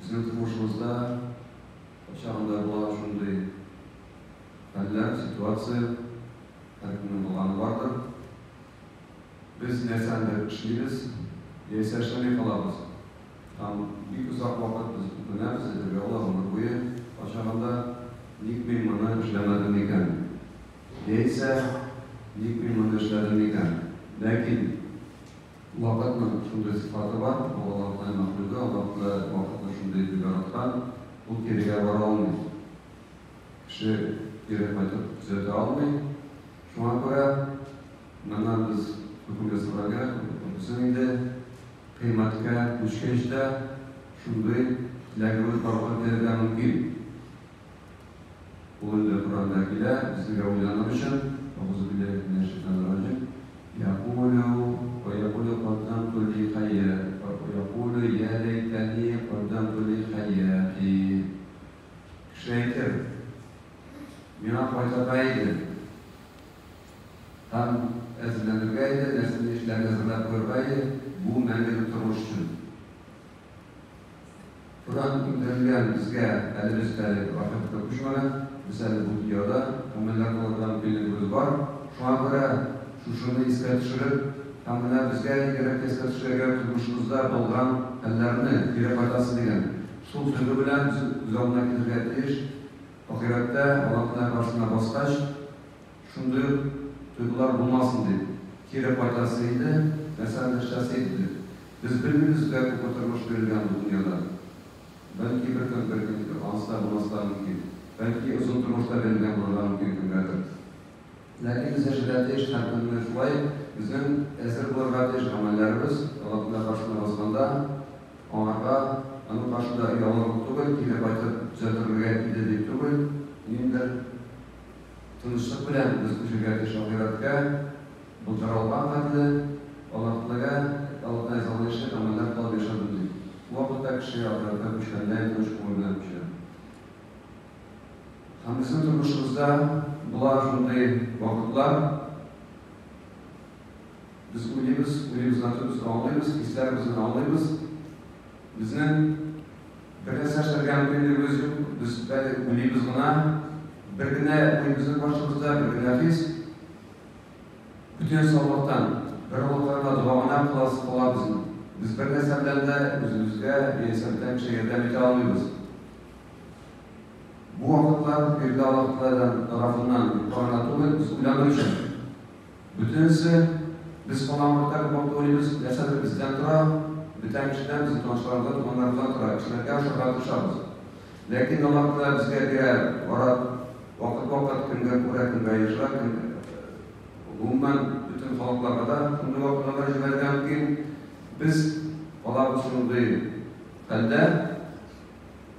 Bizim turmuşumuzda çağında bulan şunday haller, situatsiya her kimning bo'lgani bordir. Biz narsani ishlaymiz, yashashni qilamiz. Ham bir uzoq vaqt biz bilamiz, yo'llar umr bo'yi o'shanda nikmin mana ishlamadim ekan. Deysa nikmin mana ishladim ekan. Lekin vaqtning shunday sifati bor, Allohning maxluqi, Allohlar vaqtni shunday yaratgan, bu keriga bora olmaydi. Kishi kerak paytda tuzata olmaydi. Shunga ko'ra mana biz hukmga bizning qiymatga tushishda shunday tilagimiz barvaqt bergan mumkin. O'yinda Qur'ondagilar bizga o'ylanib uchun Allohu billahi يقول قدمت لي خير ويقول يا ليتني قدمت لي خيري شيكر من أقوى hem ezberleydi, nesli işler ezberleydi, bu mengelik turmuştur. Kur'an indirilgen bizge elimizde vakıfta kuşmalı, mesela bu videoda ameller olarak bildiğimiz var. Şu an göre şunu iskə düşürüb, hamılar bizge gerek iskə düşürüb, turmuşumuzda bolğan ellerini geri faydası degen. Sol sözü bilen biz onunla gidirgetiyiz. Ahirette Allah'ın karşısına basqaç, şunday duygular bulmasın deyip, kere faydasıydı, mesele işleseydi. Biz bilmiyoruz ve kurtarmış verilgen bu dünyada. Belki bir gün ansızlar bulmasılar mümkün. Belki uzun turmuşta verilgen bulmalar mümkün günlerdir. Lakin biz eşirette iş hakkında şulay, bizim esir bulurlarda iş amellerimiz, Allah'ın karşısına basmanda, onlarga, onun karşısında yalnız tuğul, kere fayda düzeltirmeye gidedik tuğul, neyimdir? Tınışlık bilen biz bu şirketi şahiratga bulcaralgan katlı Allah'ın ezanlışı ameller kalıp yaşadık. Bu vakitte kişi ahirette güçlenmeyen tınış kumuyla düşer. Hem bizim turmuşumuzda bular şunday vakitlar biz uyluyuz natımızı anlayız, hislerimizin anlayız. Bizim bir nesne şergen günümüz yok, biz uyluyuz buna. Bir güne bizim başımızda bir güne biz bütün sağlıktan bir Allah'larına duaına kılar bizim. Biz bir nesnemden de özümüzde yesemden bir şey yerden ete alıyoruz. Bu vakitler bir de Allah'lardan tarafından koronatolog biz uyanırız. Bütünse biz falan vakitler kontrolümüz yaşadık bizden tura, bütün kişiden bizim tanışlarımızdan onlardan tura, kişilerken şurada tuşarız. Lakin Allah'lar bizge birer varat vakit künge kura künge yaşar, umuman bütün halklara da şunday vakitlara jibergen ki biz Allah'ın şunday halde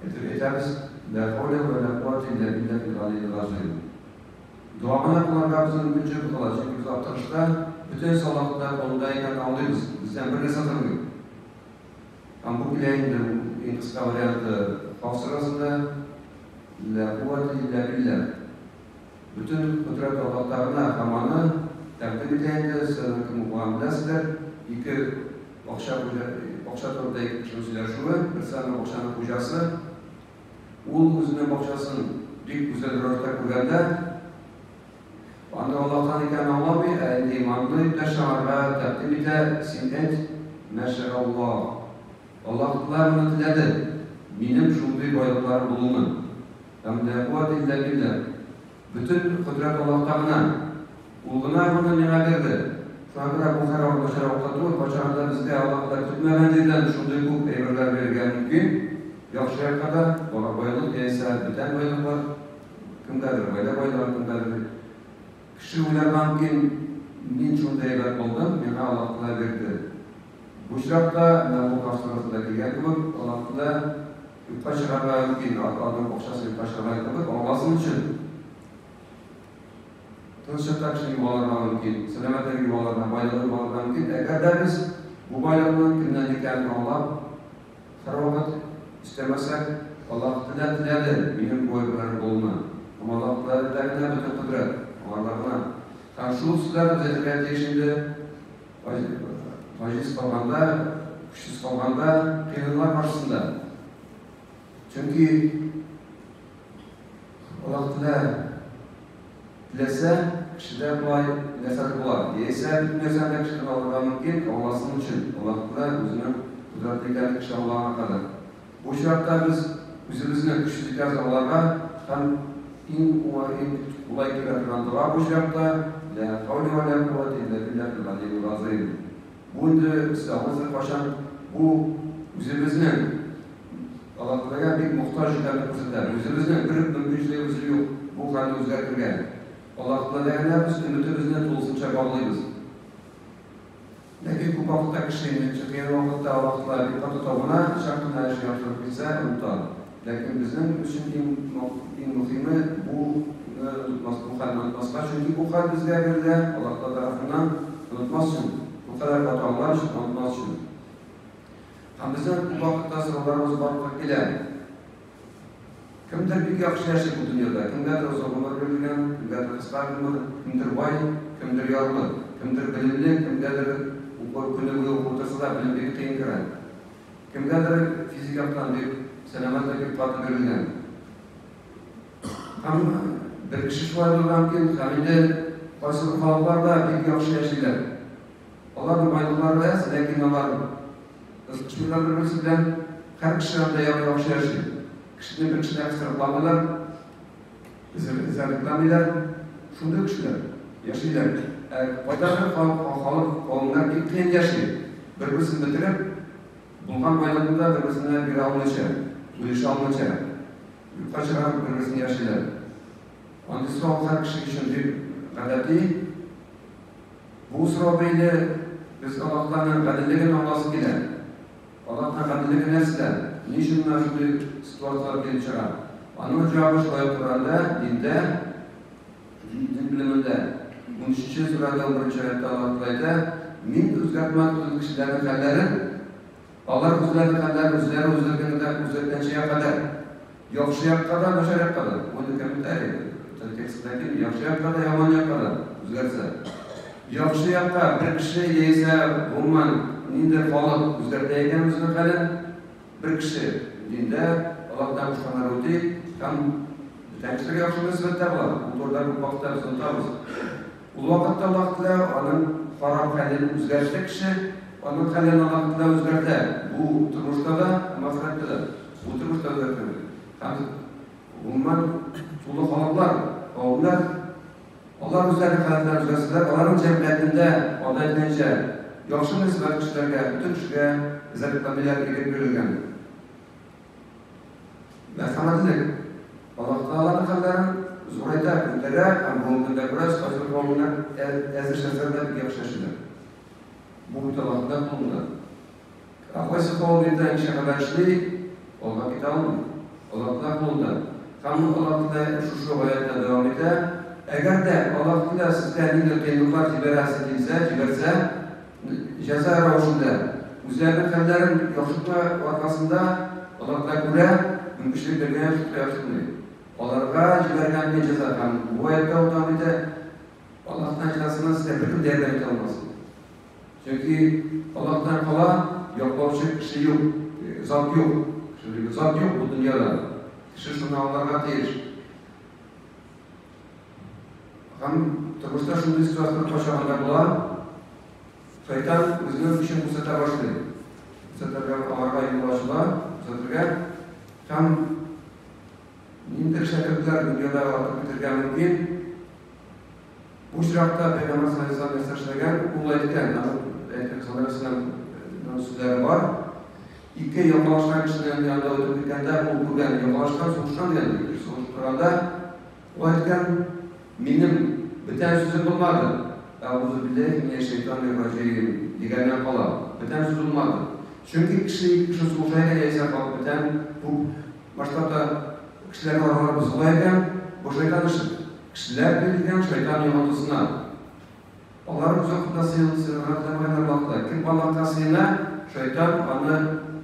etimiz la havle ve la kuvvete illa billahil aliyyil azim. Duamına kılarga bizim mümkün kılacak. Çünkü biz aptırışta bütün salaklar ondayken alıyoruz. Bizden bir ne satırmıyor. Ama bu bileğin en kısa varyantı sırasında la kuvvete illa billah. Bütün kudret Allah'larına kamanı takdim edildi, sınırkı muamilesidir. İki Okşatordaki kişiler şubu, bir sene Okşanın hocası, ul özünün Okşasının dik güzel rörte kurganda, anda Allah'tan iken anlamı, imanlı teşarra takdim ede, sinnet, meşerallah. Allah'lar bunu diledi, benim şunday boyutlarım bulunun. Hem de kuvvet illa billah. Bütün kudret Allah'tan ulguna bunu nime verdi. Şu an kadar bu kadar başarı okuttu. Başarıda bizde Allah'lar tutmayanlardan şunday bu emirler verilgen mümkün. Yakşıya kadar ona boyuluk değilse biten boyuluk var. Kimdedir? Böyle boyuluk kimdedir? Kişi uyargan ki min şunday evlat oldum. Bana Allah'lar verdi. Bu şirapta bu karşılarında gelgen gibi Allah'lar başarılar mümkün. Adam okşası başarılar gibi olmasın için. Tınışlıkta kişinin bağlarına mümkün, selametlerinin bağlarına, baylarının bağlarına mümkün. Eğer de biz bu baylarının kimden dikenini Allah'a her vakit istemezsek Allah diledi, benim bu evlerim olma. Ama Allah diledi bütün kudret, Allah'larına. Yani şu sizler bize dikkatli şimdi aciz kalmanda, kişisiz kalmanda kıyınlar karşısında. Çünkü Allah dilese kişide kolay nesel bular. Değilse bilmesen de kişiden alırga mümkün. Allah'sın için. Allah özünün kudretliken kişi Allah'a kadar. Bu şartta biz üzümüzün güçlük yazarlarga hem in kolay kiratlandıra bu şartta la havle ve la kuvvete illa billahil aliyyil azim. Bunda istahsız başan bu üzümüzün Allah'a bir muhtaç edenler kısımlar. Üzümüzün bir mümkünlüğü yok. Bu kanı özgürtürgen. Allah'la değerler biz ümitimizden tolsunca bağlıyız. Lakin bu vakitte kişinin çıkıyan vakitte Allah'la bir katı tavına şartına her şey yaptırıp bize unutalım. Lakin bizim için en muhimi bu halini unutmazlar. Çünkü bu hal bizge verildi Allah tarafından unutmaz için. Bu kadar hatalar için unutmaz için. Hem bizim bu vakitte sıralarımız bakmak ile kimdir bir yaxşı yaşayıp bu dünyada, kimdir uzun ömür verilgen, kimdir kısa ömür, kimdir vay, kimdir yarlı, kimdir bilimli, kimdir günü boyu otursa da bilim bir kıyın giren, kimdir fizik yaptan bir senemetle bir patı verilgen. Hem bir kişi şu an mümkün, hamide başka halklarda bir yaxşı yaşayırlar. Allah bir baylıklar ve lakin onlar ıskışmırlar birbirisinden her kişi de yaxşı yaşayır. Kişinin bir kişiler sırıklanırlar, izlerliklanırlar, şunday kişiler yaşayırlar. Baydarlar kavimler kıyın yaşayır. Birbirisini bitirip, bulgan baylarında birbirine bir alınışa, uyuş alınışa, kaçırarak birbirisini yaşayırlar. Onun için her kişi için bir adeti, bu sıra beyle biz Allah'tan kadilliğin olması ile, Allah'tan kadilliğin nesile, niçin şunday situasyonlar gelip çıkar? Onun cevabı şöyle Kur'an'da, dinde, din biliminde, 13. surada 11. ayette Allah Teala min özgürtmek üzere kişilerin halleri, Allah özlerinin halleri, özlerden şeye kadar, yaxşıya kadar, başarıya kadar. Bunu kemin tarih. Tekstdeki yaxşıya kadar, yamanıya kadar özgürtse. Yaxşıya kadar bir kişi yiyse, umman, nindir falık özgürteyken özgürtü hali, bir kişi dinde Allah'tan kuşkanlar öteyip, hem tekstleri yaxşılığı sıvette var. Bu torda bu vakitte biz unutarız. Bu vakitte Allah Teala onun harap halini özgürtü kişi, onun halini Allah Teala özgürtü. Bu turmuşta da, mağfirette de. Bu turmuşta özgürtü. Hem umman çulu halaklar, kavimler, Allah özlerinin hayatlarını özgürtüler. Onların cemiyetinde adayınca yaxşı nisbet kişilerge, bütün kişilerge izzetlenmeler gerek verilgen. Merhametilik. Allah Teala'nın hallerini zorayda günlere, hem mümkünde biraz kaçırıp olmalar ezişlerinde bir yakışlaşırlar. Bu mütevakıda bulunurlar. Akvaysı kavminde inşa haberçiliği, Allah kitabı, Allah Teala bulunurlar. Hem Allah Teala şu hayatta devam eder. Eğer de Allah Teala sizlerinin kendikler ciberse, ceza ravuşunda, üzerine hallerin yakışıklı vakasında Allah Teala göre mümkünlük vergen şükrü yapıştırmıyor. Onlara cibergen bir ceza kan. Bu ayette otamide Allah'tan cezasından size bütün değerleri kalmasın. Çünkü Allah'tan kala yaklaşık şey yok, zat yok. Şimdi bir zat yok bu dünyada. Kişi şunu Allah'a değil. Hem turmuşta şunu istiyorsanız başarılar bular. Şeytan bizden için bu sefer başlıyor. Bu sefer Allah'a yollaşılar. Bu sefer hem nindir şekiller dünyada vakit bitirgen mümkün. Bu şirkta Peygamber sallallahu aleyhi ve sellem mesajlagan ulaytken, Peygamber sallallahu aleyhi ve sellem sözleri var. İki yakalaşkan kişilerin yanında ötürükende bu kurgan yakalaşkan sonuçtan geldi. Sonuçlarında ulaytken benim biten sözüm olmadı. Euzubillahimineşşeytanirracim degenden kala. Biten söz olmadı. Çünkü kişi sonuçlarına gelirse kalıp biten bu başlarda kişilerin araları bozuluyken bu şeytan ışık. Kişiler bilirken şeytan yolantısına. Onların uzaklıkta sığınırlarına baktılar. Kim Allah'ta sığınır, şeytan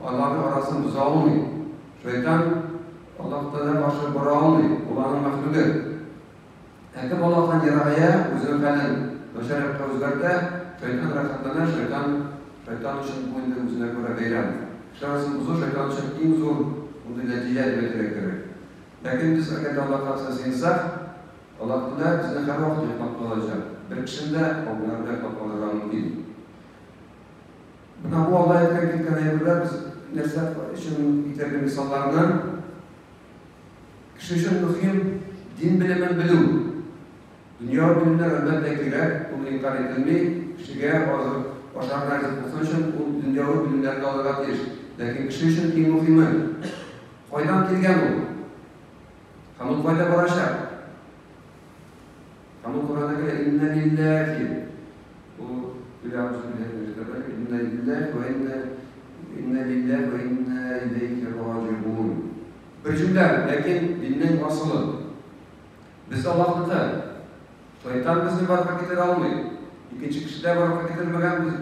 Allah'ın arasını buza olmuyor. Şeytan Allah'tan başka bura olmuyor. Allah'ın mahluku. Kim Allah'tan yaraya özünün kalın başarıp özgürte, şeytan rahatlanır, şeytan için bu indi özüne göre veren. Kişi arasını buzur, şeytan için en zor Bunu netice etmek gerek. Lakin biz agar Allah'a kalsa sığınsak, Allah Teala bizden her vakit yapmakta olacak. Bir kişinde onları yapmakta olacağını değil. Buna bu Allah'a etken ayırırlar, biz nesne için getirdiği misallarından kişi için mühim din bilimin bilim. Dünya bilimler elbette gerek, bunu inkar edilmeyi, kişiye başarılar yapması için bu dünya bilimlerine olarak iş. Lakin kişi için en mühimi, faydan kelgen bu. Hamut fayda barışar. Hamut Kur'an'a göre inne lillahi. Bu bilamızı bilen inne lillahi ve inne ileyhi raciun. Bir cümle, lakin dinin asılı. Biz Allah'ta. Şeytan bizni baraka getir almıyor. İkinci kişiler baraka getirmeden biz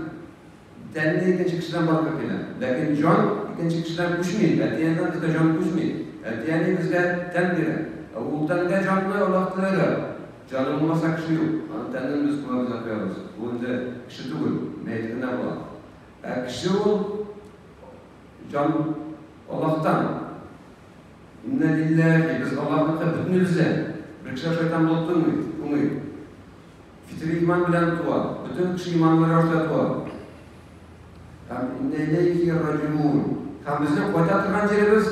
tenli ikinci kişiden baraka gelir. Lakin can ikinci kişiden kuşmuyor. Etiyenden bizde can kuşmuyor. Etiyeni bizde ten girer. O tende canlı Allah'ta verir. Canı olmasa kişi yok. Tenden biz kulağımız yapıyoruz. Bu önce kişi değil. Meyitine var. Kişi ol, can Allah'tan. İnne lillahi, biz Allah'ta bütünümüzle. Bir kişi şeytan buluttu mu? Umuyor. Fitri iman bilen tuğa. Bütün kişi imanları ortaya tuğa. İnne ileyhi raciun. Tam bizden fayda atırgan yerimiz,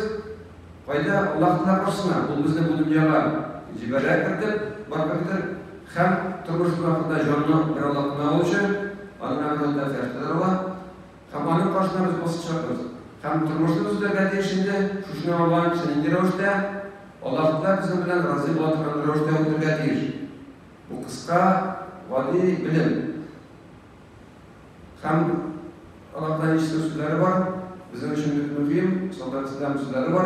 fayda Allah'tan karşısına. Bu bizde bu dünyalar. Ciberler kırdık, barkakıdır. Hem turmuş bırakında canlı bir Allah'tan oluşu, onun anında fertler var. Hem onun karşısına biz basıp çıkartırız. Hem turmuşumuzda geldiği şimdi, şuşuna Allah'ın kişinin girişte, Allah'tan bizim bilen razı bulatırgan girişte oturgatıyır. Bu kıska, vadi bilim. Hem Allah'tan işte sözleri var, bizim için mühim, sallallahu aleyhi ve sellem sözleri var.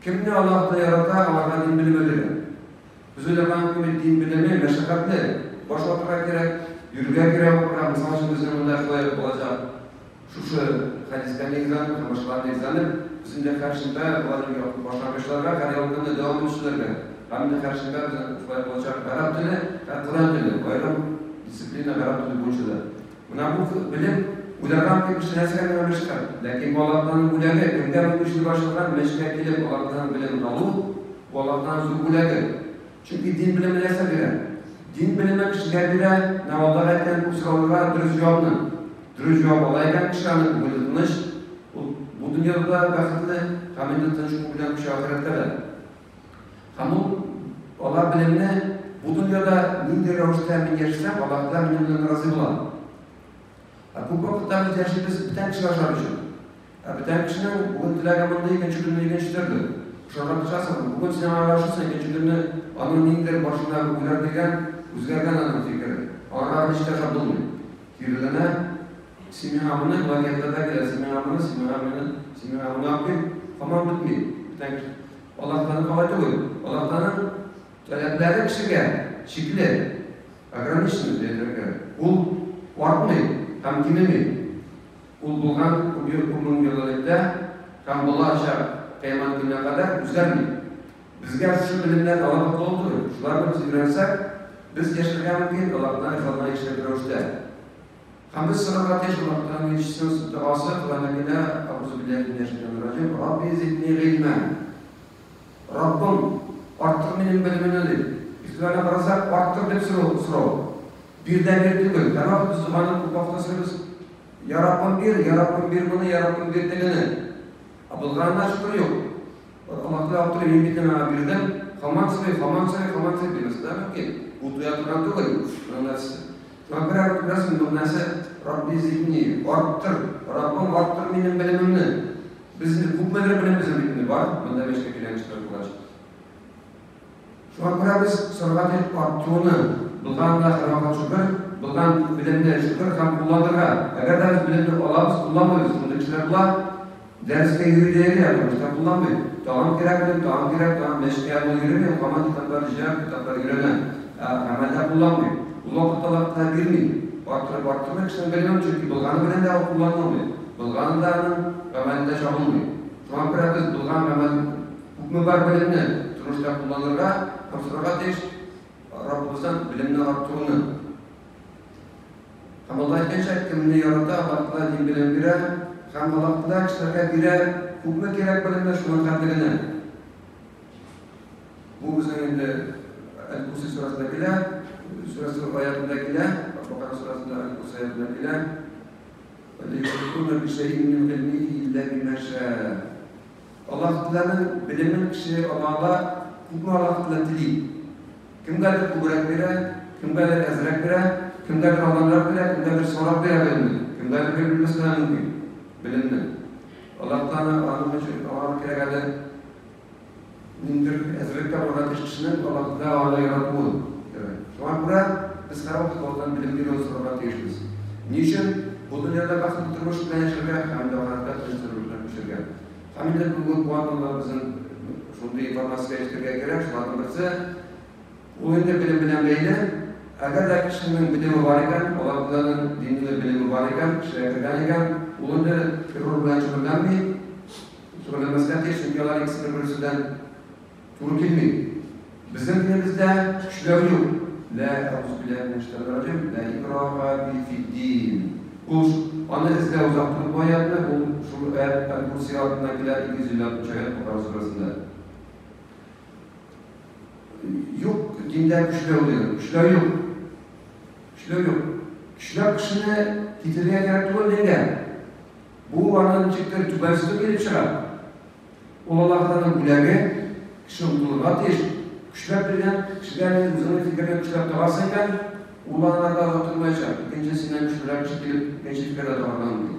Kim ne Allah'ta yaratar, Allah'tan din bilmelidir. Biz öyle ben din bilmeyi meşakkatli, boş oturmak gerek, yürümek gerek, misal için bizim bunda şöyle olacak. Şu hadisken egzanip, başkalarına egzanip, bizim de karşında başlangıçlarga, kariyolunda devam edişlerge. Hem de karşında bizim şöyle olacak Arap dili, Kur'an dili, bayram disiplina Arap dili boyunca. Buna bu bilim, ulardan bir kişi nesine meşgul. Lakin bu Allah'tan ulage, kimden bu kişi başlayan meşgul gelip Allah'tan bilim alı, bu Allah'tan zulgulage. Çünkü din bilimi neyse bire. Din bilimi kişiler bire, ne Allah'a etken bu sıralığa dürüst cevabını. Dürüst cevap olayken kişilerini bulunmuş. Bu dünyada bakımda haminde tanışık bilen kişi ahirette de. Hamu Allah bilimini bu dünyada nindir rağışta min yaşasam Allah'tan minimden razı bulan. Bu vakitte biz yaşayıp bir tane kişi yaşarmışım. Bir tane kişinin bugün dilagamında ikinci gününü gençlerdi. Şuradan dışarısın, bugün sinema başlıyorsa ikinci gününü onun nindir başında uylar degen, üzgerden adam fikri. Onlar hiç yaşam olmuyor. Kirlene Simin hamını, vakiyatlarda gelir. Simin hamını yapayım, tamam bitmiyor. Allah'tan kavayda koy. Allah'tan talepleri kişiye, şekli, agranişini deyirler. Ul var mı? Tam kimi mi? Ul bulgan, kulun yollarında, tam bula aşağı kıyamet gününe kadar üzermiyor. Bizge şu bilimler Allah'ta oldu. Şularla biz öğrensek, biz yaşarken mümkün Allah'tan ifadına işletir. Hem biz sıra ateş Allah'tan geçişsiniz duası Kur'an'dakine Euzubillahimineşşeytanirracim Rabbi zidni ilmen. Rabbim arttır benim bilimini. İstilana bıraksak arttır hep sıra. Birden bir değil. Tamam biz Zuhan'ın bu haftasımız Ya Rabbim bir bunu, Ya Rabbim bir dilini. Abılganlar şükür yok. Allah'ta yaptırı yemekten birden Haman sayı bilmesi demek ki bu duyaturan değil. Maka biraz mümkünse Rabbi zihni arttır, Rabbim arttır benim bilimimni. Bizim hükümleri bilimimizin bilimini var. Bunda beş kekilen çıkartılacak. Şu an kadar biz sorgat edip arttığını, bulgan da hırvakat şükür, bulgan bilimde şükür hem kullandırga. Eğer de biz bilimini olabız, kullanmayız. Bunda kişiler bular, derste yürüyeceğini yapmışlar, kullanmayız. Tamam gerek, meşkiyat yürümüyor, ama kitapları yürünen. Hemen kullanmıyor. Bu vakitte Allah'tan bilmiyor. Baktırmak için bilmiyorum çünkü bulganı bilen de o kullanılmıyor. Bulganı da amelinde çalınmıyor. Şu an biraz biz bulgan amel hükmü var bilimini turuşta kullanırga, kapsırga deyiş Rabbimizden bilimini arttığını. Ama Allah etken kimini yarattı, Allah'tan din bilen bire, һәм Аллаһ кешеләргә бирә күпме кирәк белемнәр шуның кадеренә. Бу безнең инде Әл-Курси сурасында килә, сурасы аятында килә, Бакара сурасында Әл-Курси аятында килә. Аллаһ Тәгаләнең белемен кеше Аллаһка күпме Аллаһ белән тели. Кемгәдер күбрәк бирә, кемгәдер әзрәк бирә, кемгәдер алданрак бирә, кемгәдер сорап бирә белемне. Кемгәдер белмәскә мөмкин белемне. Аллаһтан аның өчен алар кирәк әле ниндер әзрәккә барган кешенең Аллаһка аны яратуы. Шуңа күрә без һәрвакыт Аллаһтан белем бирү сорарга тиешбез. Ничек бу дөньяда бәхетле тормыш белән яшәргә һәм дә ахирәттә тыныч тормыш белән яшәргә. Һәм инде бүген бу атнада безнең шундый информация җитәргә кирәк, шуларның берсе ул инде белем белән бәйле. Әгәр дә кешенең белеме бар икән, Аллаһның диненә белеме бар икән, кешегә кергән икән, ул инде террор белән шөгыльләнмәй, шөгыльләнмәскә тиеш, чөнки алар икесенең берсеннән туры килми. Безнең динебездә көчләү юк. Ла аузу биллаһи минәш шайтанир раҗим, ла икраха фид-дин. Ул аны эзләү узак туры аятны, ул шул Әл-Курси аятында килә 256 аят Бакара сурасында. Юк, диндә көчләү юк, көчләү юк. Көчләү юк. Көчләү кешене китерергә кирәк түгел дингә. Бу аның ничектер түбәсенә килеп чыга. Ул Аллаһтан бүләге кеше омтылырга тиеш. Көчләп биргән кешегә үзенең фикерен көчләп табасы икән, ул аларга тормаячак. Икенчесеннән көчлерәк кеше килеп, икенче фикердә табарга мөмкин.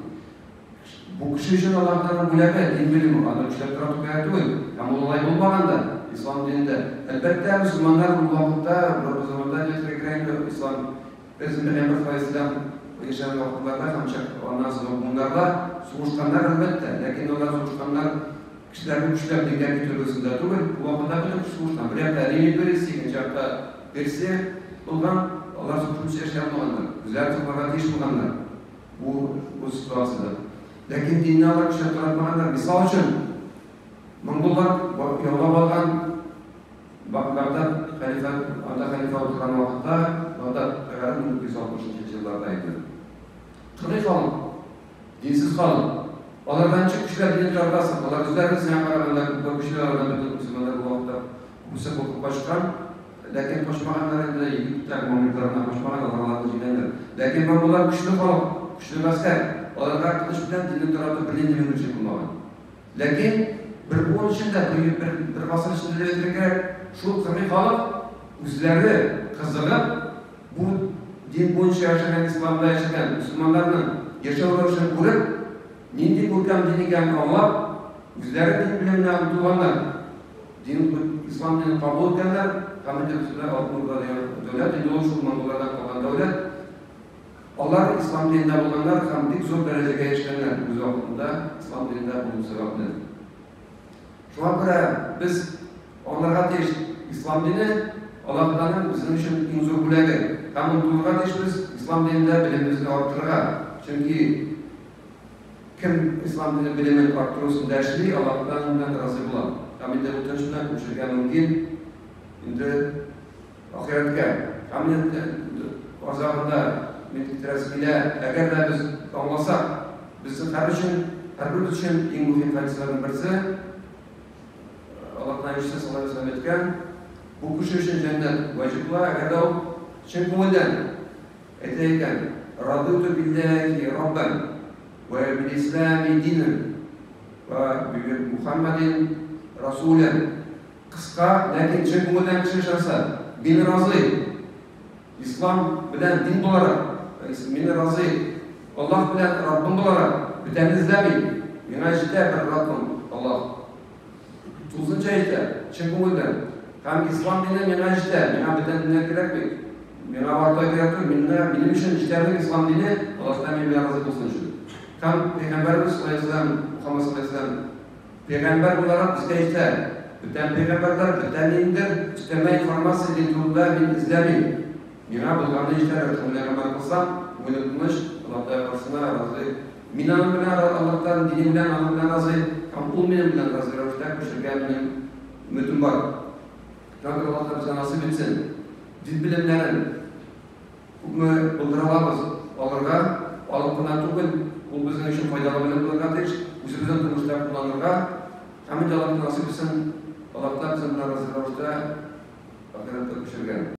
Бу кеше өчен Аллаһтан бүләге дин белеме, аны көчләп тору кирәк түгел. Һәм ул алай булмаганда, ислам динендә, әлбәттә мөселманнар бу вакытта, бу заманда җиткән ислам Пәйгамбер Фәйсәләм яшәгән вакытларда һәм аннан соң бунларда сугышканнар әлбәттә, ләкин алар сугышканнар кешеләрне көчләп дингә китерүсендә түгел, бу вакытта бөтен сугышкан. Бер якта Рим империясе, икенче якта Персия булган, алар сугышып яшәгәннәр, үзләре туграга тиеш булганнар. Бу ситуациядә. Ләкин динне алар көчләп таратмаганнар. Мисал өчен, монголлар яулап алган Багдад халифа утырган вакытта, Багдад 1960 елларда иде. Кырый халык, динсез халык. Алардан ничек көчләп динне таратасың? Алар үзләре сиңа караганда күп көчле алардан бөтен мөселманнар бу вакытта күсеп булып качкан. Ләкин качмаганнар инде егетләр моминнарына качмаган, аларны җиңгәннәр. Ләкин монголлар көчле халык, көчле гаскәр. Аларга кылыч белән динне таратып белен мөмкин булмаган. Ләкин бер буын эчендә, бер гасыр эчендә әйтергә шул кырый халык үзләре кызыгып, бу дин буенча яшәгән, исламда яшәгән мөселманнарның яшәү рәвешен күреп, нинди күркәм дин икәнен аңлап, үзләре дин белән омтылганнар. Ислам динен кабул иткәннәр, һәм инде Алтын дәүләт, инде ул шул монголлардан калган дәүләт. Алар ислам динендә булганнар һәм бик зур дәрәҗәгә ирешкәннәр үз вакытында ислам динендә булу сәбәпле. Шуңа күрә без аларга тиеш ислам дине Аллаһның безнең өчен иң зур бүләге. Һәм ул тиешбез ислам динендә белемебезне арттырырга. Чөнки кем ислам дины белемен арттырусында эшли, Аллаһтан разы була. Һәм инде бу тыныч белән күчергә мөмкин. Инде ахирәткә, һәм инде азагында миттирәс килә. Әгәр дә без аңласак, безнең һәрберебез өчен иң мөһим хәдисләрнең берсе Аллаһның Ишә саллаллаһу алейһи ва сәллям әйткән, бу кеше өчен җәннәт ваҗиб була, әгәр дә ул чын күңелдән әйтә икән: "Радиту биллаһи раббан ва бил ислами динан ва би Мухаммадин расулан". Кыска, ләкин чын күңелдән кеше эшләсә, "Мин разый, ислам белән дин буларак, мин разый, Аллаһ белән Раббым буларак, бүтән эзләмим, миңа җитә бер Раббым, Аллаһ". Тузынча әйтә, чын күңелдән, һәм ислам дине миңа җитә, миңа бүтән динне кирәкми, миңа вакыт кирәк түгел, минем өчен җитәрлек ислам дине, Аллаһтан мин разый булсын өчен. Һәм Пәйгамбәрбез саллаллаһу алейһи ва сәллям, Мухаммад саллаллаһу алейһи ва сәллям, Пәйгамбәр буларак безгә әйтә, бүтән пәйгамбәрләр, бүтән диндер, өстәмә информация дин турында мин эзләмим. Миңа булганны җитәр, Пәйгамбәр булсам, күңелем тыныч, Аллаһтан каршысына разый. Мин аның белән Аллаһтан дине белән аның белән разый, һәм ул минем белән разый рәвештә күчергә минем өмидем бар. Җәнаб Аллаһ безгә насыйп итсен. Дин белемнәрен күпме булдыра алабыз аларга, алып кына түгел, Ул безнең өчен файдалы белем булырга тиеш, үзебезнең тормышта кулланырга, һәм инде Аллаһ насыйп итсен, Аллаһ безне разыйлашта, ахиратта күчергән.